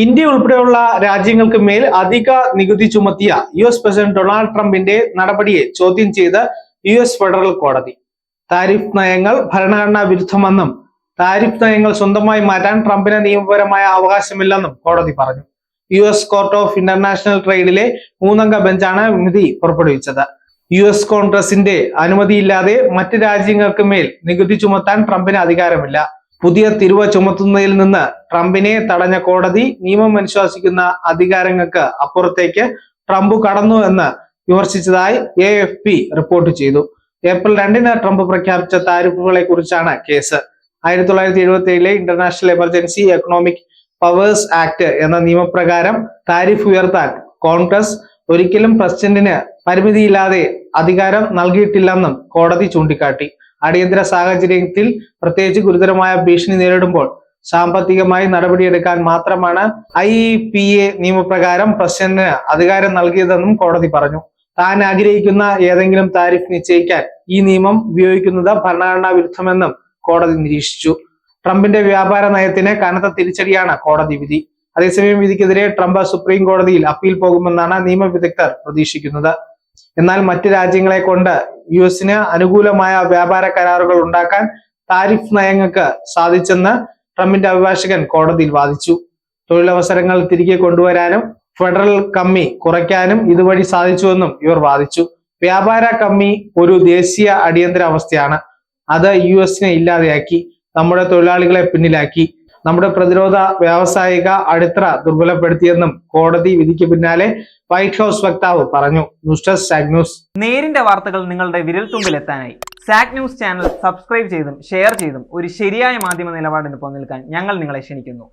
India ഉൾപ്പെടെയുള്ള രാജ്യങ്ങൾക്ക് മേൽ അധിക നികുതി ചുമത്തിയ US പ്രസിഡന്റ് ഡൊണാൾഡ് ട്രംപിന്റെ നടപടിയെ ചോദ്യം ചെയ്ത് US ഫെഡറൽ കോടതി. താരിഫ് നയങ്ങൾ ഭരണഘടനാ വിരുദ്ധമെന്നും താരിഫ് നയങ്ങൾ സ്വന്തമായി മാറ്റാൻ ട്രംപിന് നിയമപരമായ അവകാശമില്ലെന്നും കോടതി പറഞ്ഞു. US കോർട്ട് ഓഫ് ഇന്റർനാഷണൽ ട്രേഡിലെ 3-അംഗ ബെഞ്ചാണ് വിധി പുറപ്പെടുവിച്ചത്. US കോൺഗ്രസിന്റെ അനുമതിയില്ലാതെ മറ്റ് രാജ്യങ്ങൾക്ക് മേൽ നികുതി ചുമത്താൻ ട്രംപിന് അധികാരമില്ല. പുതിയ തിരുവ ചുമത്തുന്നതിൽ നിന്ന് ട്രംപിനെ തടഞ്ഞ കോടതി നിയമം അനുശാസിക്കുന്ന അധികാരങ്ങൾക്ക് അപ്പുറത്തേക്ക് ട്രംപ് കടന്നു എന്ന് വിമർശിച്ചതായി AFP റിപ്പോർട്ട് ചെയ്തു. ഏപ്രിൽ 2-ന് ട്രംപ് പ്രഖ്യാപിച്ച താരിഫുകളെ കുറിച്ചാണ് case. 1977 international emergency economic powers act എന്ന നിയമപ്രകാരം താരിഫ് ഉയർത്താൻ കോൺഗ്രസ് ഒരിക്കലും പ്രസിഡന്റിന് പരിമിതിയില്ലാതെ അധികാരം നൽകിയിട്ടില്ലെന്നും കോടതി ചൂണ്ടിക്കാട്ടി. അടിയന്തര സാഹചര്യത്തിൽ പ്രത്യേകിച്ച് ഗുരുതരമായ ഭീഷണി നേരിടുമ്പോൾ സാമ്പത്തികമായി നടപടിയെടുക്കാൻ മാത്രമാണ് IEPA നിയമപ്രകാരം പ്രസിഡന്റിന് അധികാരം നൽകിയതെന്നും കോടതി പറഞ്ഞു. താൻ ആഗ്രഹിക്കുന്ന ഏതെങ്കിലും താരിഫ് നിശ്ചയിക്കാൻ ഈ നിയമം ഉപയോഗിക്കുന്നത് ഭരണഘടനാ വിരുദ്ധമെന്നും കോടതി നിരീക്ഷിച്ചു. ട്രംപിന്റെ വ്യാപാര നയത്തിന് കനത്ത തിരിച്ചടിയാണ് കോടതി വിധി. അതേസമയം വിധിക്കെതിരെ ട്രംപ് സുപ്രീം കോടതിയിൽ അപ്പീൽ പോകുമെന്നാണ് നിയമവിദഗ്ധർ പ്രതീക്ഷിക്കുന്നത്. എന്നാൽ മറ്റ് രാജ്യങ്ങളെ കൊണ്ട് US-ന് അനുകൂലമായ വ്യാപാര കരാറുകൾ ഉണ്ടാക്കാൻ താരിഫ് നയങ്ങൾക്ക് സാധിച്ചെന്ന് ട്രംപിന്റെ അഭിഭാഷകൻ കോടതിയിൽ വാദിച്ചു. തൊഴിലവസരങ്ങൾ തിരികെ കൊണ്ടുവരാനും ഫെഡറൽ കമ്മി കുറയ്ക്കാനും ഇതുവഴി സാധിച്ചുവെന്നും ഇവർ വാദിച്ചു. വ്യാപാര കമ്മി ഒരു ദേശീയ അടിയന്തര അവസ്ഥയാണ്. അത് US-നെ ഇല്ലാതെയാക്കി, നമ്മുടെ തൊഴിലാളികളെ പിന്നിലാക്കി, നമ്മുടെ പ്രതിരോധ വ്യാവസായിക അടിത്തറ ദുർബലപ്പെടുത്തിയെന്നും കോടതി വിധിക്ക് പിന്നാലെ വൈറ്റ് ഹൗസ് വക്താവ് പറഞ്ഞു. News desk zag news. നേരിന്റെ വാർത്തകൾ നിങ്ങളുടെ വിരൽത്തുമ്പിൽ എത്താനായി സാഗ് ന്യൂസ് ചാനൽ സബ്സ്ക്രൈബ് ചെയ്തും ഷെയർ ചെയ്തും ഒരു ശരിയായ മാധ്യമ നിലപാടിന് നിൽക്കാൻ ഞങ്ങൾ നിങ്ങളെ ക്ഷണിക്കുന്നു.